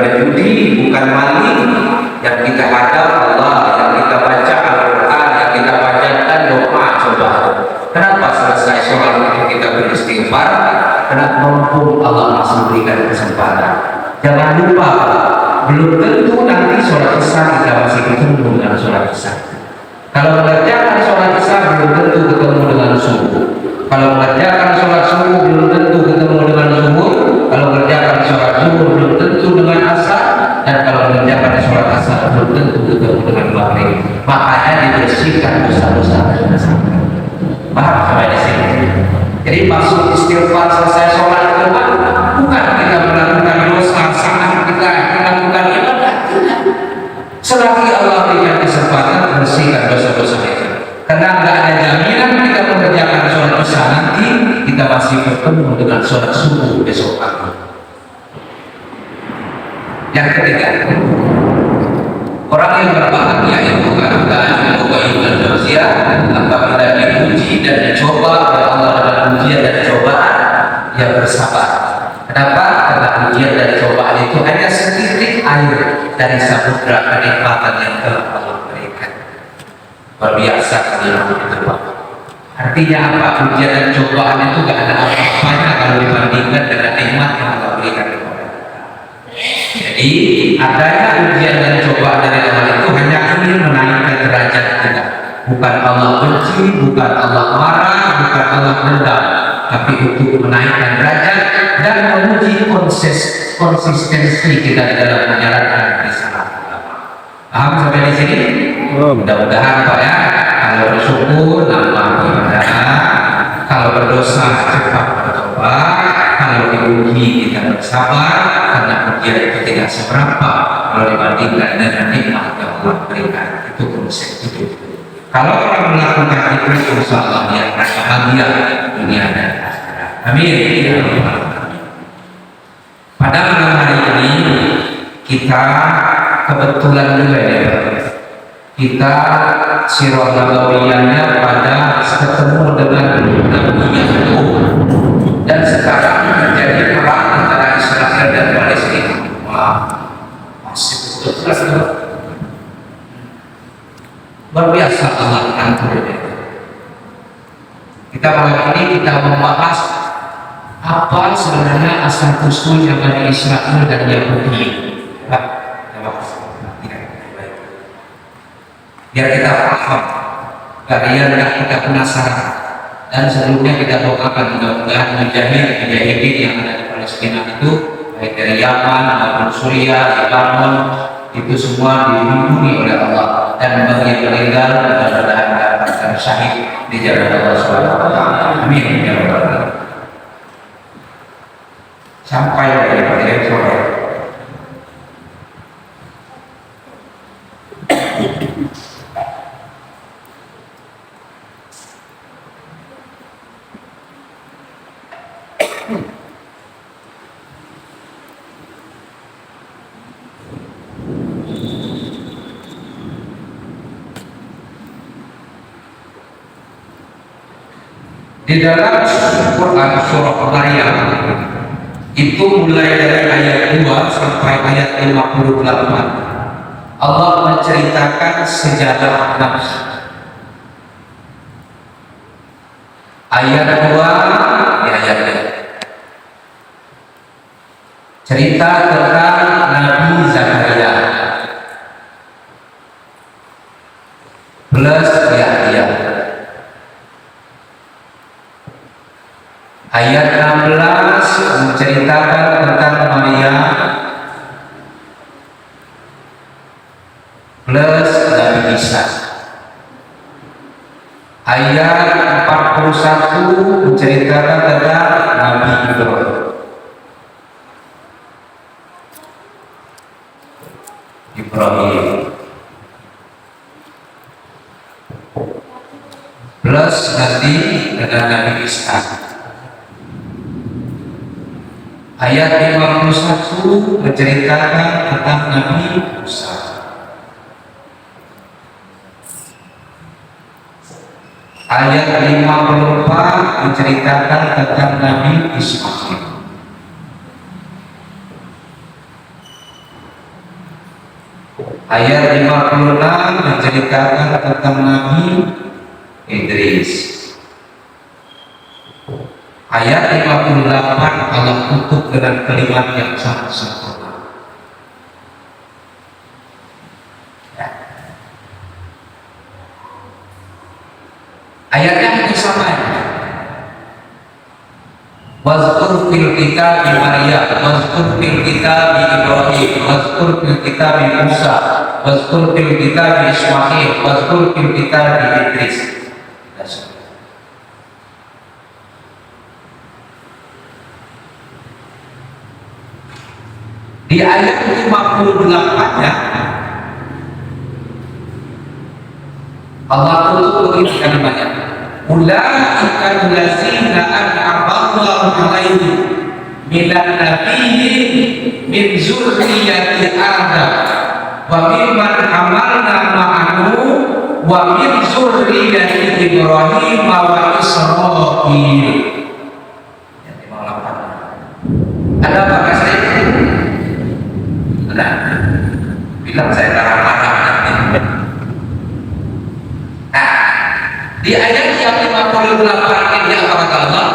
berjudi, bukan maling. Yang kita hadap Allah, yang kita baca Al-Quran, yang kita bacakan doa. Coba, kenapa selesai sholat itu kita beristighfar? Karena mumpung Allah masih berikan kesempatan. Jangan lupa, belum tentu nanti sholat isya kita masih ketemu dengan sholat isya. Kalau mengerjakan sholat isya belum tentu ketemu dengan subuh. Kalau mengerjakan sholat subuh belum tentu ketemu dengan subuh. Kalau mengerjakan sholat subuh belum tentu dengan asar. Dan kalau mengerjakan sholat asar belum tentu ketemu dengan maghrib. Makanya dibersihkan dosa-dosa. Paham sampai di sini? Jadi maksud istighfar selesai sholat itu bukan kita melakukan dosa saat kita melakukan ibadah. Selagi Allah berikan kesempatan, bersihkan dosa-dosa itu. Karena nggak ada jaminan kita mengerjakan sholat isya nanti kita masih bertemu dengan sholat subuh besok pagi. Yang ketiga, orang yang berbahagia itu kata Ibnu Jauziyah, apabila diuji dan dicoba oleh Allah dengan ujian dan cobaan, dia bersabar. Kenapa? Karena ujian dan cobaan itu hanya setitik air dari samudra kenikmatan yang telah Allah berikan. Luar biasa kalau itu, Pak. Artinya apa? Ujian dan cobaan itu gak ada apa-apanya kalau dibandingkan dengan nikmat yang Allah berikan kepada kita. Jadi adanya ujian dan cobaan dari Allah itu hanya ingin menaikkan derajat kita. Bukan Allah benci, bukan Allah marah, bukan Allah dendam, tapi untuk menaikkan derajat dan menguji konsistensi kita di dalam menjalankan risalah agama. Paham sampai di sini? Mudah-mudahan Pak ya, kalau bersyukur nambah ibadah, kalau berdosa cepat bertobat, kalau diuji kita bersabar karena ujian itu tidak seberapa kalau dibandingkan dengan nikmat yang Allah berikan. Itu konsep itu. Kalau orang melakukan itu, insya Allah dia akan bahagia dunia dan akhirat. Amin. Pada malam hari ini kita kebetulan juga ya, kita sirah nabawiyahnya pada ketemu dengan Nabi Yakub dan sekarang terjadi perang antara Israel dan Palestina. Wah, masih betul. Luar biasa Allah atur. Kita malam ini kita membahas apa sebenarnya asal usul yang ada Israel dan Yahudi. Biar kita paham, biar kita penasaran. Dan sebelumnya kita doakan mudah-mudahan mujahidin yang ada di Palestina itu, baik dari Yaman maupun Suriah, Lebanon, itu semua dilindungi oleh Allah. Dan bagi yang meninggal mudah-mudahan mendapatkan syahid di jalan Allah Subhanahu wa taala. Amin ya rabbal alamin. Sampai pada sore. Di dalam Quran surah Maryam itu mulai dari ayat 2 sampai ayat 58 Allah menceritakan sejarah Nabi. Ayat 2 ayatnya cerita tentang Nabi Zakaria plus Yahya. Ayat 16 menceritakan tentang Maryam plus Nabi Isa. Ayat 41 menceritakan tentang Nabi Ibrahim. Plus nanti dengan Nabi Isa. Ayat 51 menceritakan tentang Nabi Musa. Ayat 54 menceritakan tentang Nabi Ismail. Ayat 56 menceritakan tentang Nabi Idris. Ayat 58 Allah tutup dengan kalimat yang sangat sempurna. Ya. Ayatnya hampir sama. Wazkur fil kitabi Maryam, wazkur fil kitabi Ibrahim, wazkur fil kitabi Musa, wazkur fil kitabi Ismail, wazkur fil kitabi Idris. Di ayat 58-nya Allah tutup begini kalimatnya. Ulaika allazina an'ama Allahu 'alaihim minan nabiyyin min dzurriyyati Adam wa mimman hamalna ma'ahu wa min dzurriyyati Ibrahim wa Israil. Ada apa saya? Ada. Bilang saya marah-marah nanti. Nah, di ayat yang 58 ini apa kata Allah?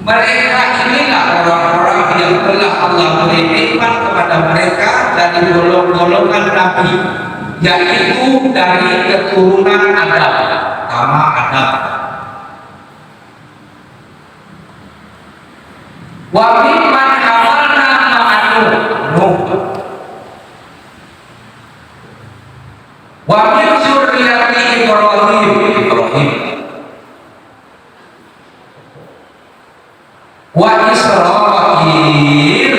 Mereka inilah orang-orang yang telah Allah beri nikmat kepada mereka dari golongan nabi, yaitu dari keturunan Adam, sama Adam. Wa mimman hamalna ma'ahu Nuh, wa min dzurriyyati Ibrahim wa Israil.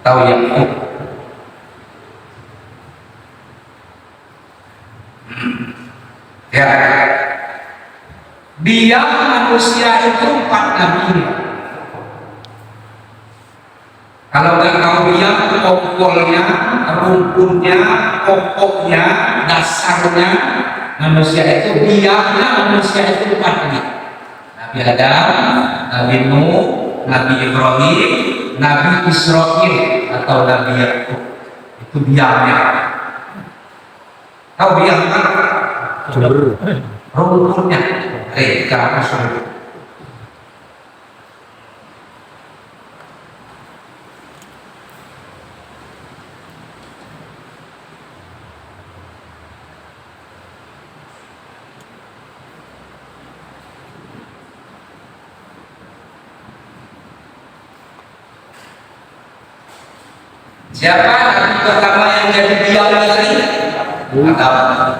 Atau Yakub. Ya, dia manusia itu 4 nabi. Kalau nggak tahu dia pokoknya, rukunnya, pokoknya, dasarnya manusia itu, diamnya manusia itu 4 nabi. Nabi Adam, Nabi Nuh, Nabi Ibrahim, Nabi Israil atau Nabi Yakub. Itu diamnya. Tahu diam kan? Rukunnya. Reka Rasul. Siapa nabi pertama yang jadi diam tadi? Adam.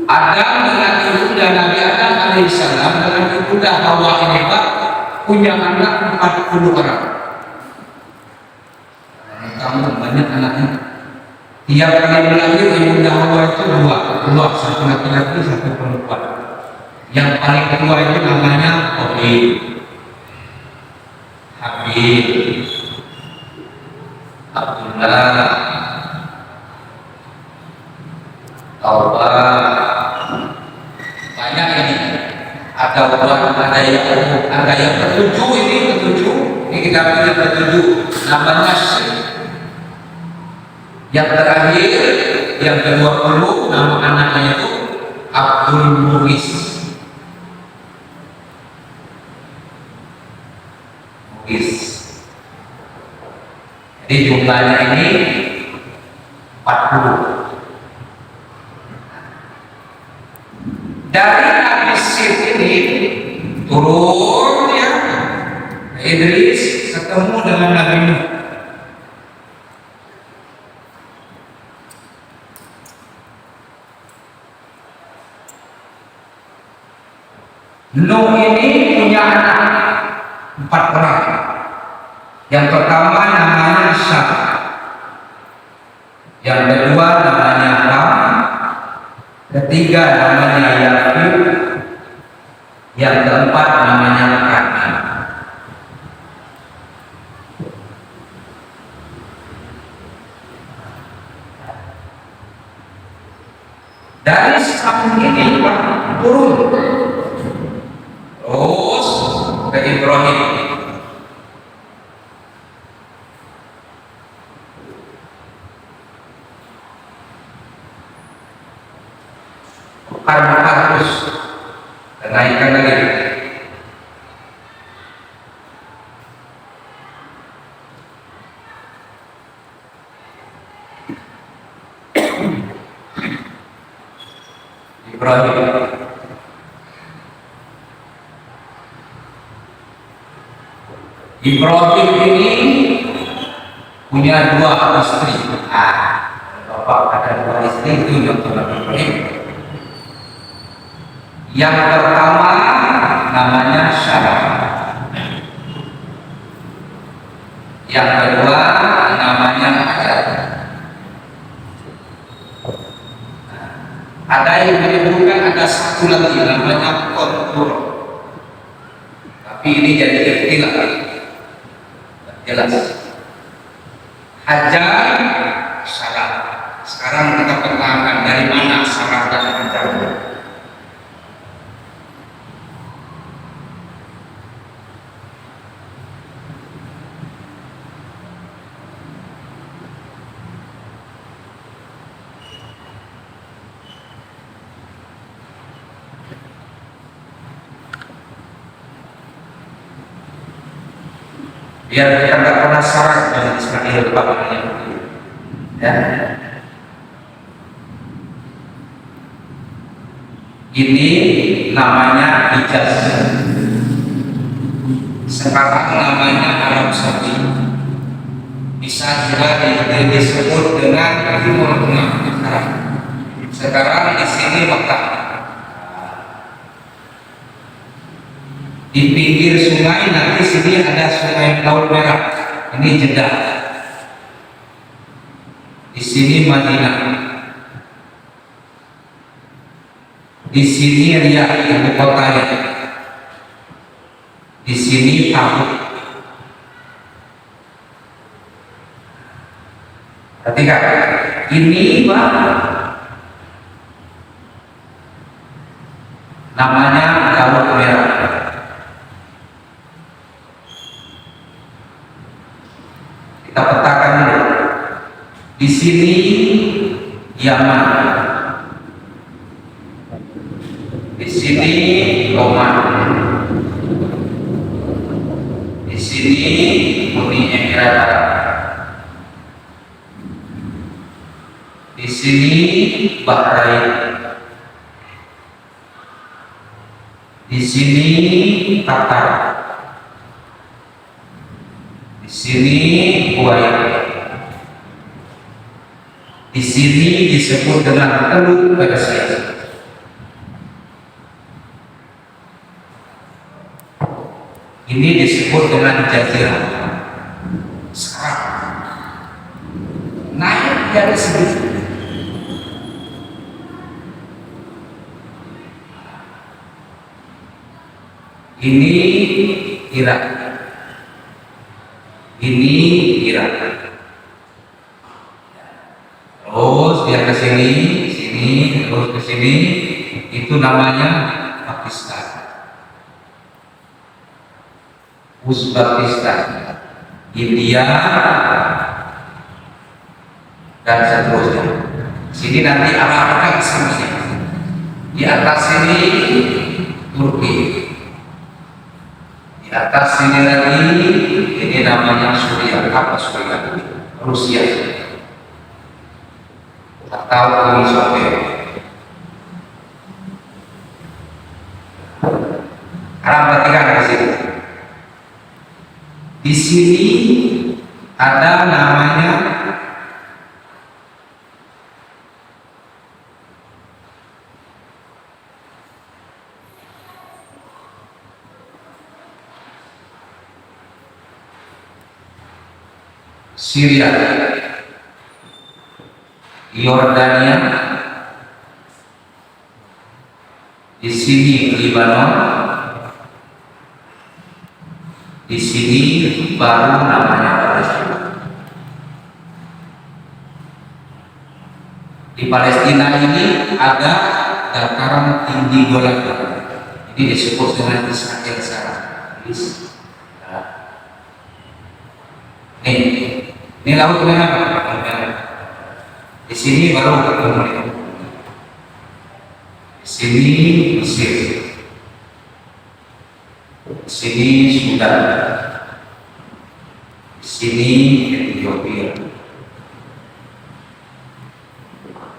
Adam dengan ibunda Nabi Adam alaihissalam dengan ibunda Hawa ini Pak punya anak 40 orang. Kamu banyak anaknya. Tiap kali melahir ibunda Hawa itu dua, satu laki-laki, satu perempuan. Yang paling tua itu namanya Habib, Abdullah, Taubat. Banyak ini. Ada yang ketujuh ini kita pilih ketujuh. Namanya Syekh. Yang terakhir, yang ke-20, nama anaknya itu Abdul Mughis. Jadi jumlahnya ini 40. Dari Nabi Syekh ini turun ya Idris ketemu dengan Nabi Nuh. Nuh ini punya anak 4 orang. Yang pertama namanya Syam, Yang kedua namanya Ham, ketiga namanya Yafid, yang keempat namanya Kanan. Dari sambung ini turun terus ke Ibrahim. Bukan terus kenaikan lagi. Ibrahim. Ibrahim ini punya dua istri. Bapak ada dua istri itu yang Ibrahim. Yang pertama namanya Sarah. Yang kedua namanya Hajar. Ada yang menyebutkan ada satu lagi namanya Qurtur. Tapi ini jadi ikhtilaf. Jelas. Hajar, Sarah. Sekarang kita pertanyakan dari mana Sarah dan Hajar. Biar kita nggak penasaran dengan Ismail bapaknya, ya. Ini namanya Hijaz. Sekarang namanya Arab Saudi. Bisa juga disebut dengan Timur Tengah. Sekarang di sini Mekah. Di pinggir sungai nanti sini ada Sungai Laut Merah. Ini Jeddah. Di sini Madinah. Di sini Riyadh, ibu kotanya. Di sini Tabuk. Perhatikan, ini namanya Laut Merah. Kita petakan dulu. Di sini Yaman, di sini Oman, di sini Uni Emirat Arab, di sini Bahrain, di sini Qatar, di sini Kuwait, di sini disebut dengan Teluk Persia. Ini disebut dengan Jazirah. Sekarang naik dari segitu. Ini Irak. Ini Irak. Terus dia ke sini, terus ke sini, itu namanya Pakistan, Uzbekistan, India, dan seterusnya. Sini nanti arah-arah sama. Di atas sini Turki, di atas sini lagi ini namanya Suriah, Rusia, atau Uni Soviet. Sekarang perhatikan di sini. Di sini ada namanya Syria. Yordania, di sini Lebanon, di sini baru namanya Palestina. Di Palestina ini ada dataran tinggi Golan, ini disebut dengan Israel sekarang. Ini laut merah. Di sini baru ketemu. Di sini Mesir, di sini Sudan, di sini Ethiopia.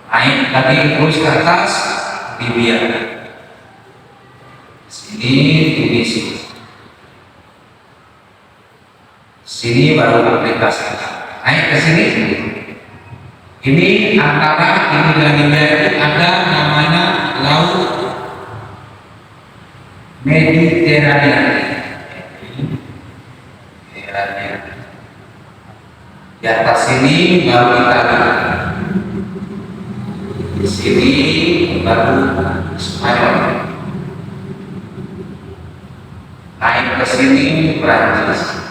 Naik lagi terus ke atas Libya, di sini Tunisia, di sini baru Afrika Selatan. Naik ke sini. Ini antara ini dan Libya ini ada namanya Laut Mediterania. Di atas sini baru Italia. Di sini baru Spanyol. Naik ke sini Prancis.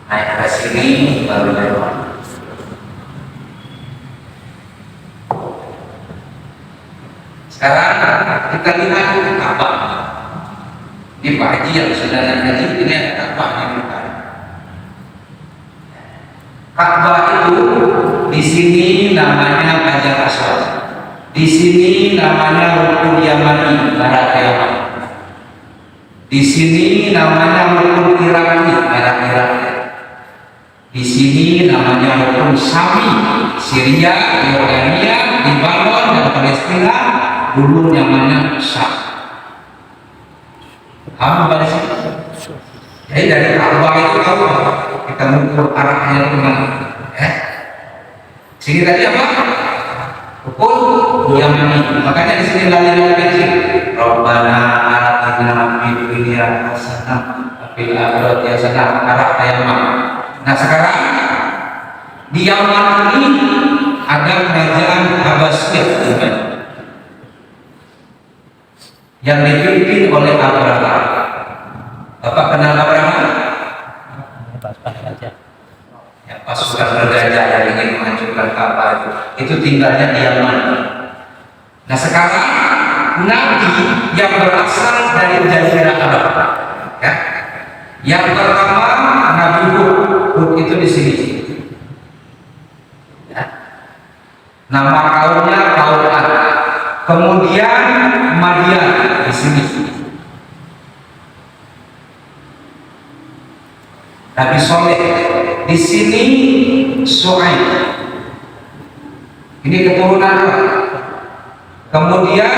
Naik ke sini baru Jerman. Sekarang kita lihat Ka'bah. Ini Pak Haji yang sudah haji, ini ada Ka'bah yang bukan. Ka'bah itu di sini namanya Hajar Aswad, di sini namanya Rukun Yamani, Barat Yaman. Di sini namanya Rukun Iraqi, Barat Irak. Di sini namanya Rukun Syami, Syria, Yordania, Lebanon dan Palestina. Dulu namanya Syam. Kamu pada sini. Jadi dari Ka'bah itu tahu kita mengukur arahnya kemana? Sini tadi apa? Rukun Yamani. Makanya di sini lali kecil. Rabbana atina fid dunya hasanah wa fil akhirati hasanah, arah Yaman. Nah sekarang di Yaman ini ada kerajaan Abbasiyah yang dipimpin oleh Abraham. Bapak kenal Abraham? Ya, pasukan bergajah yang ingin menghancurkan Ka'bah itu tinggalnya di Yaman. Nah sekarang Nabi yang berasal dari Jazirah Arab, ya. Yang pertama Nabi Hud itu di sini. Ya. Nama kaumnya kaum Ad. Kemudian Madian di sini. Nabi Soleh di sini, Su'aib. Ini keturunan Arab. Kemudian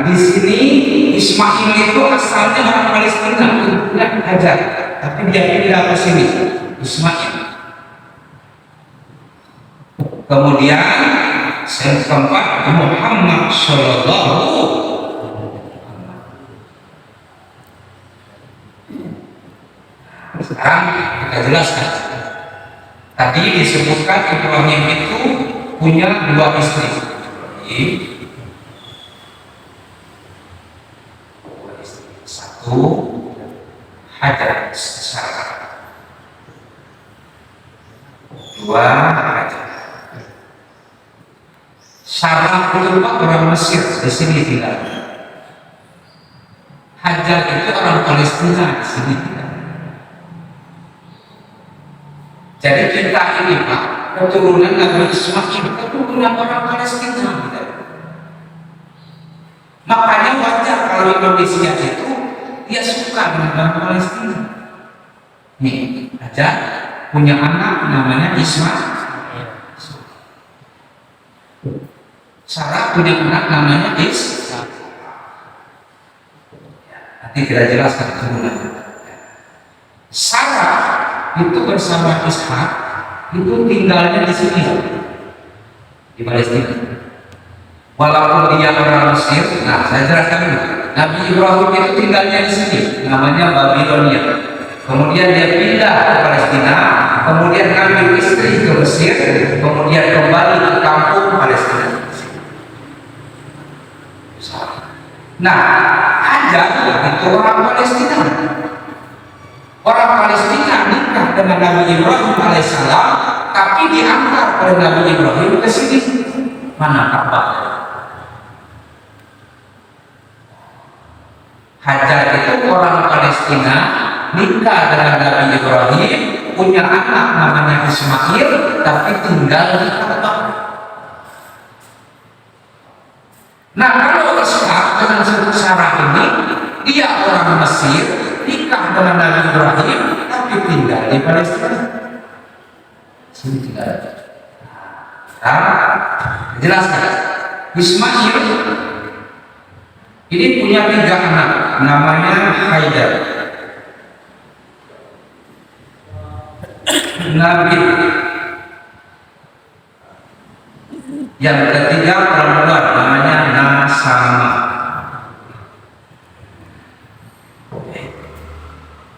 di sini Ismail itu asalnya orang Palestina, punya Hajar, tapi dia pindah ke sini, Ismail. Kemudian yang keempat Muhammad Sallallahu. Sekarang kita jelaskan. Tadi disebutkan Ibrahim itu punya dua istri. Satu Hajar, dua Hajar. Sarah kedua orang Mesir di sini tinggal. Hajar itu orang Palestina di sini tinggal. Jadi kita ini Pak, keturunan Nabi Ismail, keturunan orang Palestina. Makanya wajar kalau Indonesia itu dia suka dengan Palestina. Nih, Hajar punya anak namanya Ismail. Sarah punya anak namanya Ishak. Nanti kita jelaskan keturunan. Sarah itu bersama Ishak itu tinggalnya di sini di Palestina. Walaupun dia orang Mesir, nah saya jelaskan dulu. Nabi Ibrahim itu tinggalnya di sini, namanya Babilonia. Kemudian dia pindah ke Palestina, kemudian ngambil istri ke Mesir, kemudian ke Nah, Hajar itu orang Palestina. Orang Palestina nikah dengan Nabi Ibrahim alaihissalam, tapi diantar oleh Nabi Ibrahim ke sini. Mana Ka'bah? Hajar itu orang Palestina nikah dengan Nabi Ibrahim, punya anak namanya Ismail, tapi tinggal di Ka'bah. Nah, kalau Ishak dengan Sarah ini, dia orang Mesir, nikah dengan Nabi Ibrahim, tapi tinggal di Palestina. Sini tinggal. Nah, jelaskan. Ismail ini punya 3 anak, namanya Haidar, Nabi. Yang ketiga perempuan, namanya Nasama.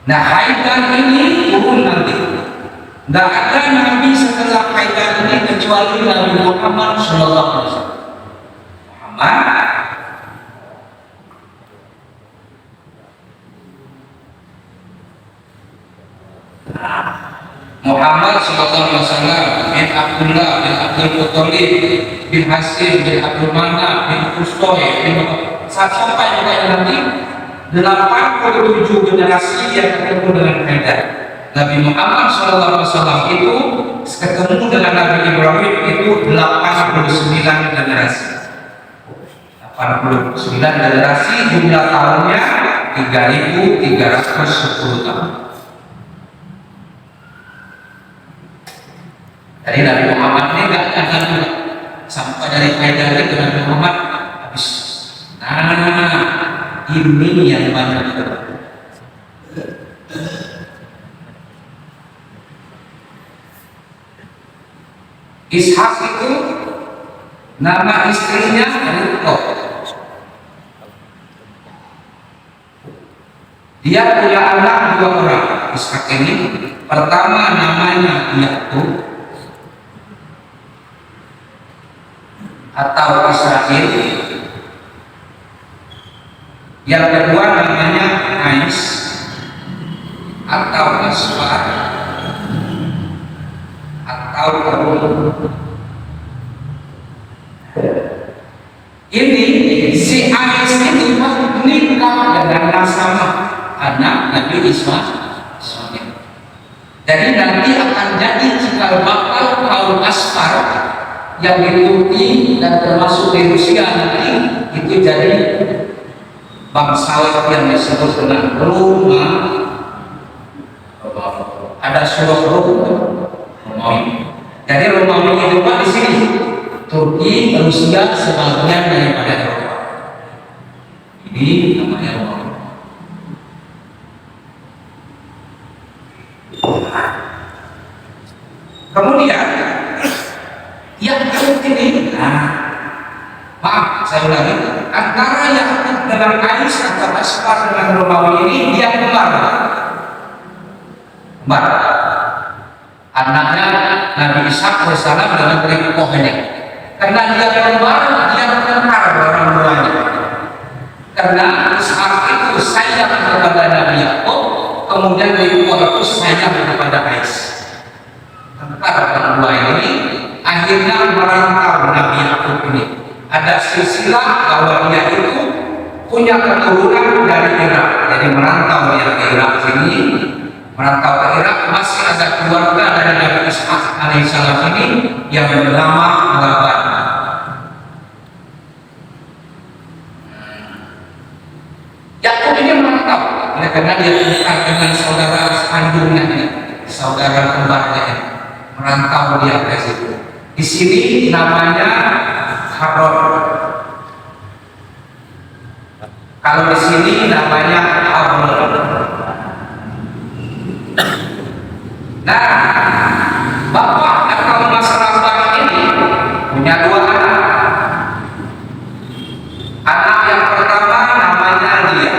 Nah, Haidar ini turun nanti. Tidak ada nabi setelah Haidar ini kecuali Nabi Muhammad SAW. Muhammad sallallahu alaihi wasallam bin Abdullah bin Abdul Muttalib bin Hasim bin Abdul Manaf bin Kustoy bin sampai nanti 87 generasi yang ketemu dengan Haidar. Nabi Muhammad sallallahu alaihi wasallam itu ketemu dengan Nabi Ibrahim itu 89 generasi. 89 generasi, jumlah tahunnya 3.310 tahun. Dari Nabi Muhammad ini nggak akan sampai dari Haidar ke Nabi Muhammad habis. Nah, ini yang banyak. Ishak itu nama istrinya Ribqah. Dia punya anak 2 orang. Ishak ini pertama namanya Yakub atau Israel, yang kedua namanya Ais atau Asfar atau Rum. Ini si Ais itu nikah dengan Nasama, anak Nabi Ismail. Jadi nanti akan jadi cikal bakal kaum Asfar yang di Turki dan termasuk di Rusia nanti itu jadi bangsa yang disebut dengan Roma. Ada surah Romawi. Jadi Romawi itu Pak di sini. Turki, Rusia sebagian daripada Eropa. Ini namanya Romawi. Kemudian Yakub ini, maaf saya ulangi, antara Yakub dengan Ais atau Asfar dengan Romawi ini dia kembar. Anaknya Nabi Ishak alaihissalam dengan Ribqah ini. Karena dia kembar, dia bertengkar orang tuanya. Karena Ishak itu sayang kepada Nabi Yakub, kemudian Ribqah itu sayang kepada Ais. Tengkar orang tua ini. Akhirnya merantau Nabi Yakub ini. Ada silsilah bahwa dia itu punya keturunan dari Irak. Jadi merantau dia ke Irak sini, merantau ke Irak, masih ada keluarga dari Nabi Ishak alaihissalam ini yang bernama Laban. Yakub ini merantau, karena dia dekat dengan saudara kandungnya, saudara kembarnya, merantau dia ke situ. Di sini namanya Haron. Kalau di sini namanya Haron. Nah, bapak atau Mas Laban ini punya 2 anak. Anak yang pertama namanya Lia.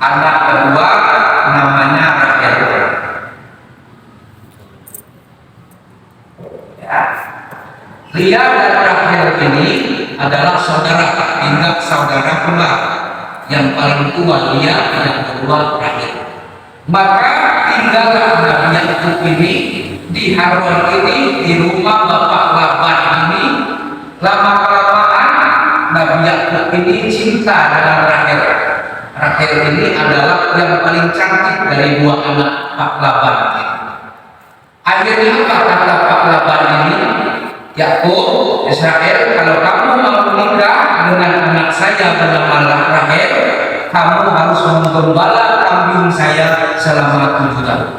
Anak kedua namanya Rahel. Lia dan Rahel ini adalah saudara. tinggal saudara kembar yang paling tua Lia, yang kedua Rahel. Maka tinggallah Nabi Yakub ini di Haran ini, di rumah bapak Laban ini. Lama-kelamaan Nabi Yakub ini cinta dengan Rahel. Rahel ini adalah yang paling cantik dari dua anak Pak Laban ini. Akhirnya apa kata Pak Laban ini? Yakub, Israel, kalau kamu mau menikah dengan anak saya bernama Rahel, kamu harus menggembala kambing saya selama 7 tahun.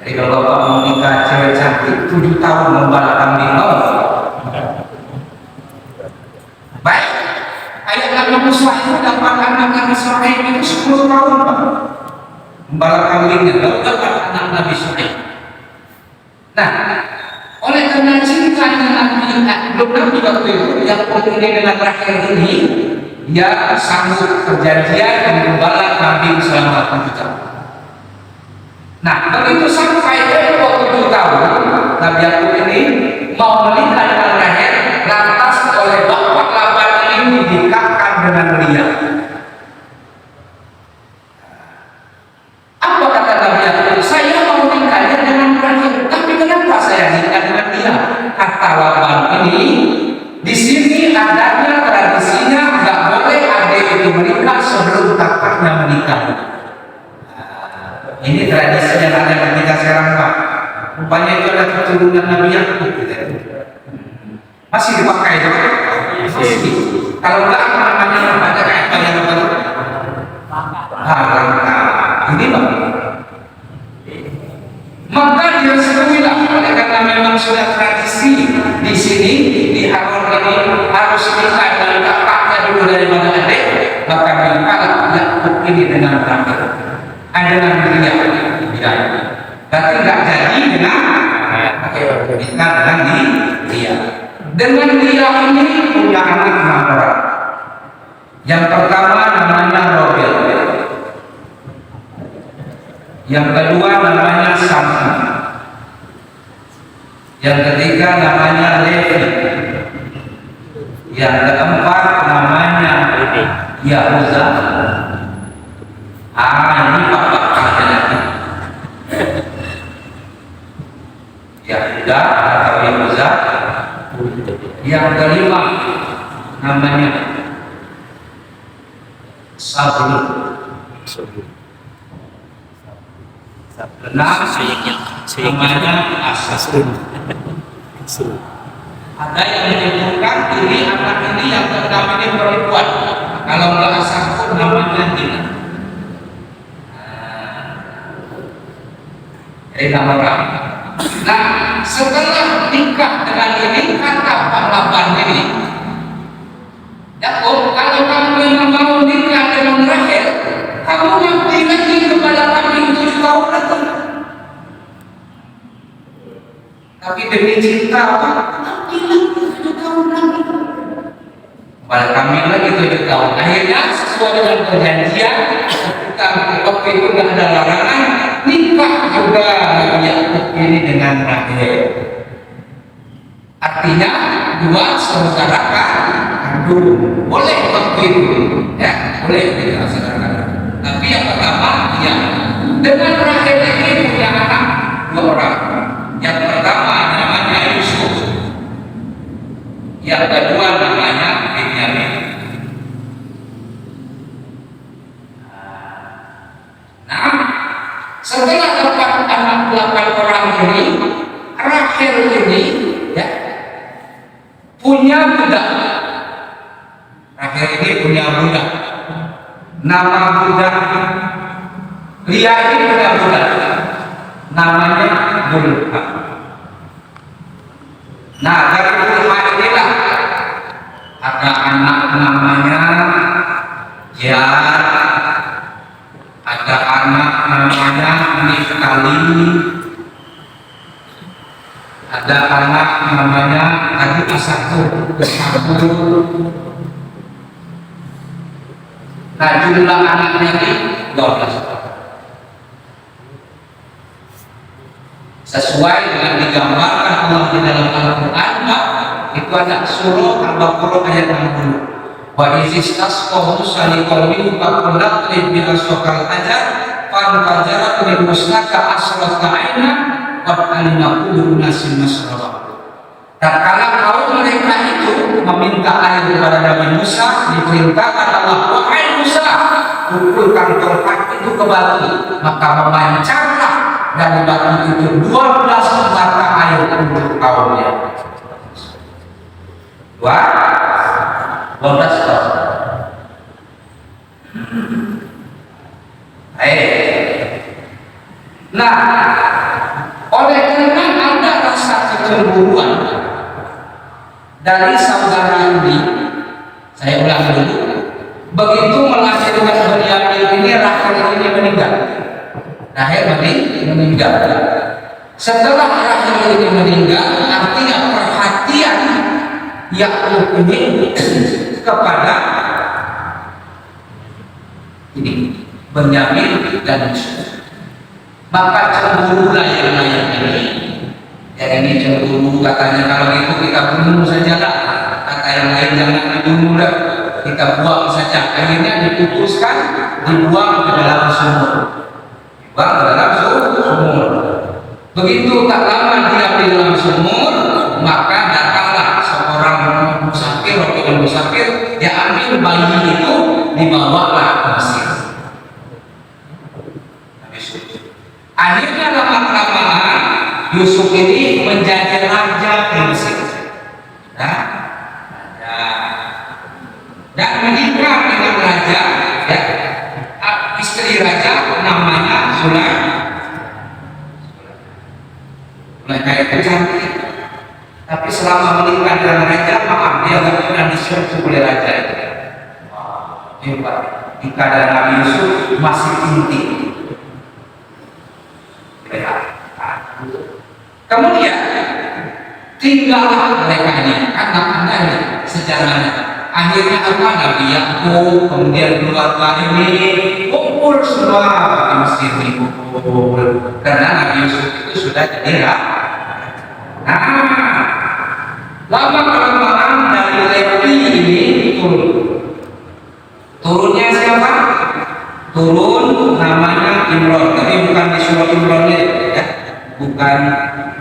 Jadi kalau bapak mau nikah cewek cantik 7 tahun menggembala kambing, mau? Baik, ayat Nabi Musa itu dapat anak Israel itu 10 tahun, Pak. Menggembala kambingnya, lalu dapat anak Nabi Israel. Nah, oleh karena cinta dengan Nabi waktu itu, yang ini dengan Rahel ini, dia sanggup perjanjian menggembala kambing selama 7 tahun. Nah, begitu sampai waktu 7 tahun, Nabi Yakub ini mau menikah dengan Rahel, lantas oleh bapak Laban ini dinikahkan dengan Lia. Apa kata Nabi Yakub? Saya mau nikahnya dengan Rahel, tapi kenapa saya nikah dengan dia? Kata Laban ini, di sini adanya tradisinya nggak boleh adik itu menikah sebelum kakaknya menikah. Ini tradisi yang ada di kita sekarang, Pak. Rupanya itu ada keturunan Nabi Yakub. Masih dipakai, Pak? Masih. Kalau nggak apa namanya ada kayak apa yang baru? Langka. Ini Pak. Maka direstuilah, oleh karena memang sudah tradisi di sini di Haran ini harus nikah dengan kakaknya dulu daripada adik, maka nikahlah Yakub ini dengan Rahel, dengan Lia. Berarti nggak jadi dengan nikah dengan Lia. Dengan Lia ini punya anak 6 orang. Yang pertama namanya Robel. Yang kedua namanya Samson. Yang ketiga namanya Levi. Yang keempat namanya Yahuza. Ini bapak kalian lagi. Yahuda atau Yahuza. Yang kelima namanya Sabulun. Namanya Asad. Ada yang menyebutkan ini anak ini yang pertama ini perempuan. Kalau nggak Asad pun namanya Dina. Jadi nama orang. Nah, setelah nikah dengan ini kata Pak Laban ini, Yakub, kalau kamu memang mau nikah dengan Rahel, kamu ngabdi lagi kepada kami 7 tahun lagi. Tapi demi cinta, ngabdi lagi 7 tahun lagi. Pada kami lagi 7 tahun. Akhirnya sesuai dengan perjanjian, ketika waktu itu tidak ada larangan, nikah juga Yakub ini dengan Rahel. Artinya 2 saudara kandung. Boleh waktu itu, ya boleh kita saudara. Tapi yang pertama dia dengan Rahel ini punya anak 2 orang. Yang pertama namanya Yusuf, yang kedua namanya Benyamin. Nah, setelah dapat anak 8 orang ini, Rahel ini ya punya budak. Rahel ini punya budak. Nama budak Lia ini punya budak. Namanya Bulha. Nah, dari Bulha inilah ada anak namanya Gad, ada anak namanya Niftali, ada anak namanya tadi Asakul. Nah, jumlah anaknya ini 12. Sesuai dengan digambarkan Allah di dalam Al-Quran, Itu ada surah Al-Baqarah ayat 60. Wa izistasqa Musa liqaumihi faqulna idrib bi'asokal hajar fanfajarat min husnaka asrata aina qad alima kullu unasin masrabah. Tatkala kaum mereka itu meminta air kepada Nabi Musa, diperintahkan Allah, wahai Musa, pukulkan tongkat itu ke batu, maka memancarlah dari batu itu 12 mata air untuk kaumnya. 12 tahun. Nah, oleh karena ada rasa kecemburuan dari saudara ini, saya ulang dulu. Begitu melahirkan Bunyamin ini, Rahel ini meninggal. Meninggal. Setelah Rahel ini meninggal, artinya perhatian Yakub ini kepada ini Bunyamin dan Yusuf. Maka cemburulah yang lain ini. Yang ini cemburu, katanya kalau itu kita bunuh saja lah. Kata yang lain jangan dibunuh dah, kita buang saja. Akhirnya diputuskan dibuang ke dalam sumur. Dibuang ke dalam sumur. Begitu tak lama dia di dalam sumur, maka datanglah seorang musafir, rombongan musafir, dia ambil bayi itu, dibawalah ke Mesir. Akhirnya lama-kelamaan Yusuf ini menjadi raja di Mesir. Dan menikah dengan raja, ya, istri raja namanya Sulaimah itu cantik. Tapi selama menikah dengan raja, maaf, dia tidak pernah disurga oleh raja itu. Hebat. Nikah dengan Nabi Yusuf masih inti. Kemudian tinggallah mereka ini, anak-anak ini sejarahnya. Akhirnya apa? Nabi Yakub, kemudian keluarga ini kumpul semua di Mesir, dikumpul karena Nabi Yusuf itu sudah jadi raja. Lama kelamaan dari Lewi ini turunnya siapa? Turun namanya Imron, tapi bukan di surah Imronnya, ya, bukan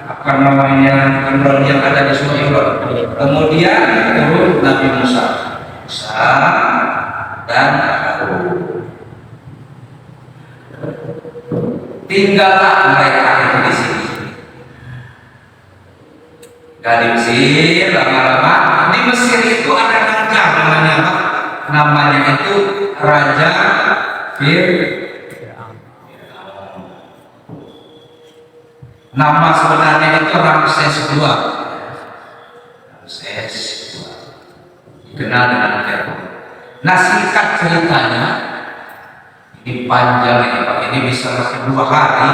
apa namanya Imron yang ada di surah Imron. Kemudian turun Nabi Musa dan tinggallah mereka itu di sini. Dari Mesir lama-lama di Mesir itu ada raja namanya apa? Namanya itu Raja Nama sebenarnya itu Ramses II. Dikenal dengan Firaun. Nah, singkat ceritanya, ini panjang ini Pak, ini bisa masuk 2 hari.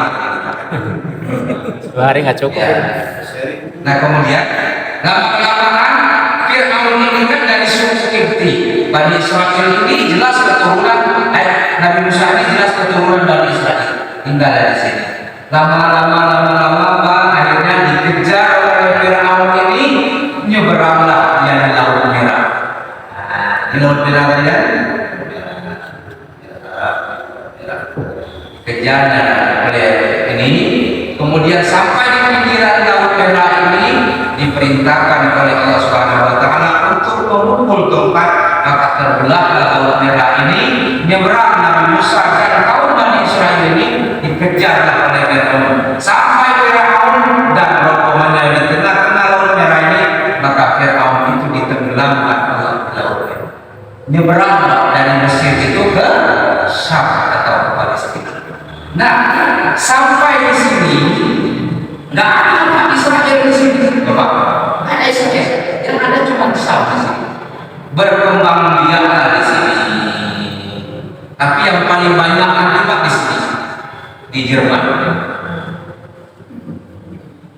2 hari nggak cukup. Ya. Nah, kemudian lama-kelamaan Firaun ini kan dari suku Kipti. Bani Israel ini jelas keturunan Nabi Musa ini jelas keturunan Bani Israel. Tinggal di sini. Lama-lama akhirnya dikejar oleh Firaun ini, nyeberanglah dia di Laut Merah. Di Laut Merah ya. Kejarnya oleh ini, kemudian sampai di pinggiran Laut Merah ini diperintahkan oleh Allah Subhanahu wa taala untuk memukul tongkat, maka terbelahlah Laut Merah ini, nyeberang Nabi Musa dan kaum Bani Israel ini dikejarlah oleh Firaun sampai Firaun dan rombongannya di tengah-tengah Laut Merah ini, maka Firaun itu ditenggelamkan oleh Laut Merah. Nyeberanglah dari Mesir itu ke Syam atau Palestina. Nah, sampai di sini nggak ada umat Israel di sini, Bapak. Nggak ada Israel, yang ada cuma Syam di sini. Berkembang biaklah di sini. Tapi yang paling banyak akibat di sini, di Jerman.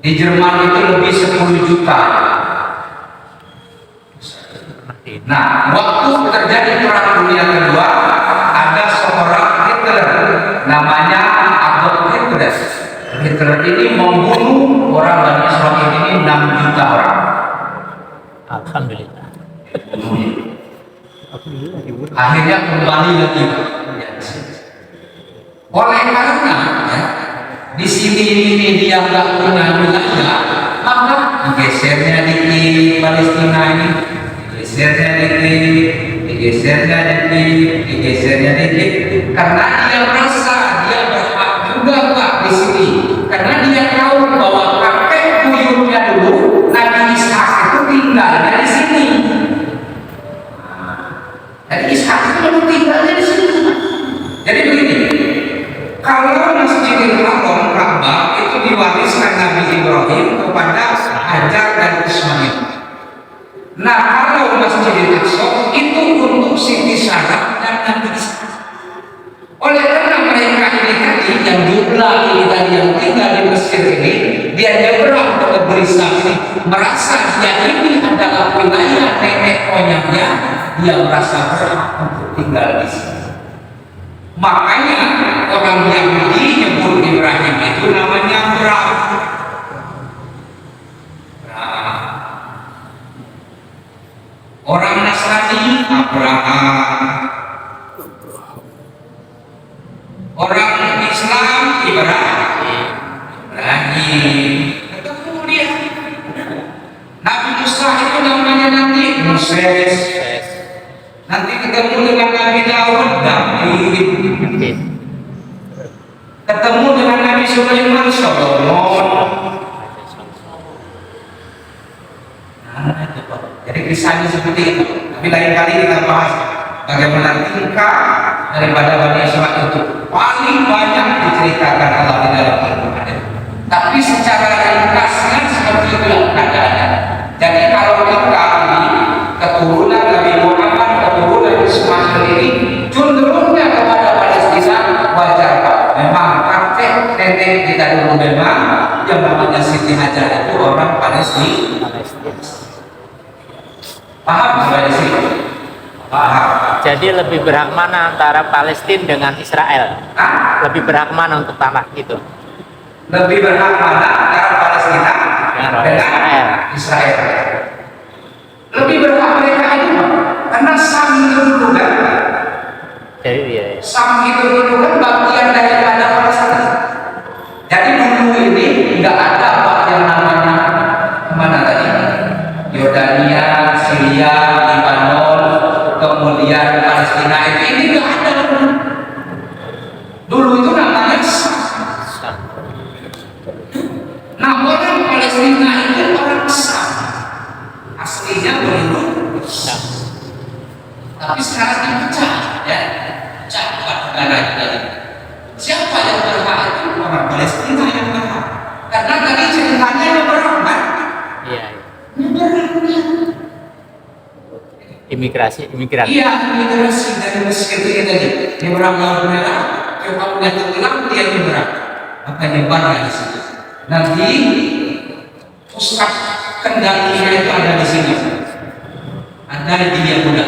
Di Jerman itu lebih 10 juta. Nah, waktu terjadi Perang Dunia Kedua, ada seorang Hitler, namanya Adolf Hitler. Hitler ini membunuh orang Bani Israel ini 6 juta orang. Akhirnya kembali lagi. Oleh karena ya, di sini ini dia nggak punya wilayah, maka digesernya dikit Palestina ini, digesernya dikit, digesernya dikit, digesernya dikit, karena dia merasa dia berhak juga Pak di sini, karena dia tahu bahwa kakek buyutnya dulu Nabi Ishak itu tinggalnya di sini. Jadi Ishak itu memang tinggalnya di sini. Jadi begini, kalau Masjidil Haram Ka'bah itu diwariskan Nabi Ibrahim kepada Hajar dan Ismail. Nah, kalau Masjidil Aqsa itu untuk Siti Sarah dan Nabi Isa. Oleh karena mereka ini tadi yang jumlah ini tadi yang tinggal di Mesir ini, dia nyebrang ke negeri ini, merasa dia ini adalah wilayah nenek moyangnya, dia merasa berhak untuk tinggal di sini. Makanya orang Yahudi nyebut Ibrahim itu namanya Abraham. Orang Nasrani Abraham. Orang Islam Ibrahim. Ketemu dia. Nabi Musa itu namanya nanti Moses. Nanti ketemu dengan Nabi Daud, David. Ketemu dengan Nabi Sulaiman, Solomon. Nah, itu Pak. Jadi kisahnya seperti itu. Tapi lain kali kita bahas bagaimana tingkah daripada Bani Israil itu paling banyak diceritakan Allah di dalam Al-Quran. Tapi secara ringkasnya seperti itu yang keadaannya. Jadi kalau kita ini keturunan Nabi Muhammad, keturunan Ismail ini cenderungnya kepada Palestina, wajar Pak. Memang kakek nenek kita dulu memang yang namanya Siti Hajar itu orang Palestina. Paham sampai di sini? Paham. Jadi lebih berhak mana antara Palestina dengan Israel? Lebih berhak mana untuk tanah itu? Lebih berhak mana antara Palestina dengan Israel? Lebih berhak mereka itu karena Sam itu dulu kan? Jadi ya. Sam itu dulu kan bagian daripada Palestina. Jadi dulu ini nggak ada Pak yang namanya mana tadi? Yordania, Syria, Lebanon, kemudian Palestina ini nggak ada. Dulu itu namanya Sam. Nah, orang Palestina itu orang Sam. Aslinya dulu Sam. Tapi sekarang dipecah, ya, pecah empat negara itu. Siapa yang berhak itu? Orang Palestina yang berhak. Karena tadi ceritanya yang berhak, kan? Iya. Imigran. Imigran. Iya, imigrasi dari Mesir itu tadi. Nyebrang Laut Merah, coba udah tenggelam dia nyebrang. Maka nyebarlah di situ. Nanti pusat kendalinya itu ada di sini. Ada di Yehuda.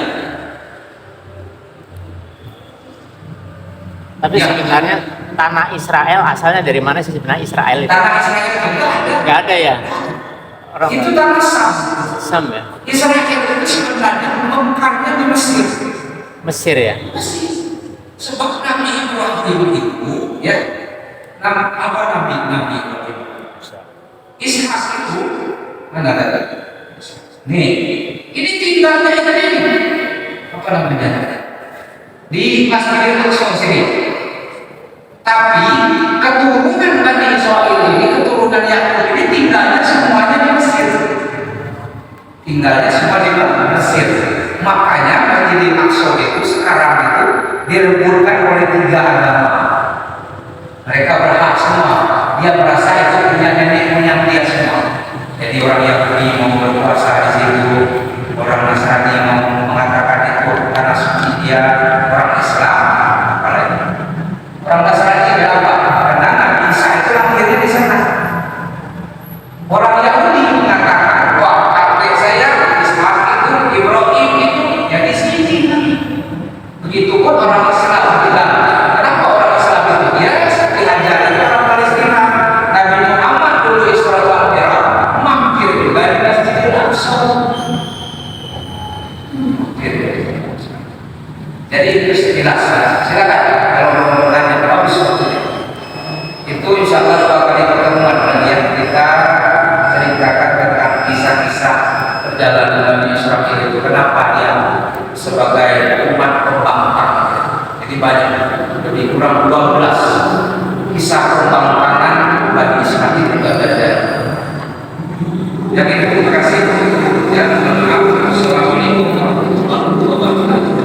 Tapi ya, sebenarnya tanah Israel asalnya dari mana sih sebenarnya Israel itu? Tanah Israel itu ada. Nggak ada ya? Orang Itu tanah Sam. Sam ya? Israel itu sebenarnya mekarnya di Mesir. Mesir ya? Mesir. Sebab Nabi Ibrahim itu, ya, nama apa Nabi Ibrahim? Ishak itu mana tadi? Nih, ini tinggalnya ini. Apa namanya? Di Masjidil Aqsa sini. Tapi keturunan Bani Israil ini, keturunan Yakub ini tinggalnya semuanya di Mesir. Tinggalnya semua di Mesir. Makanya Masjidil Aqsa itu sekarang itu direbutkan oleh tiga agama. Mereka berhak semua. Dia merasa itu punya nenek moyang dia semua. Jadi orang Yahudi mau berpuasa di situ, orang Nasrani mau mengatakan itu karena suci dia, orang Islam apalagi. Orang Nasrani kenapa? Karena Nabi Isa itu lahirnya di sana. Orang Yahudi mengatakan, wah kakek saya Ishak itu, Ibrahim itu, ya di sini. Begitupun orang Islam bilang, kenapa orang Islam itu? Ya diajari orang Palestina. Nabi Muhammad dulu Isra wal Mi'raj mampir juga di Masjidil Aqsa. Ya, terima kasih. Ya, maaf. Assalamualaikum warahmatullahi wabarakatuh.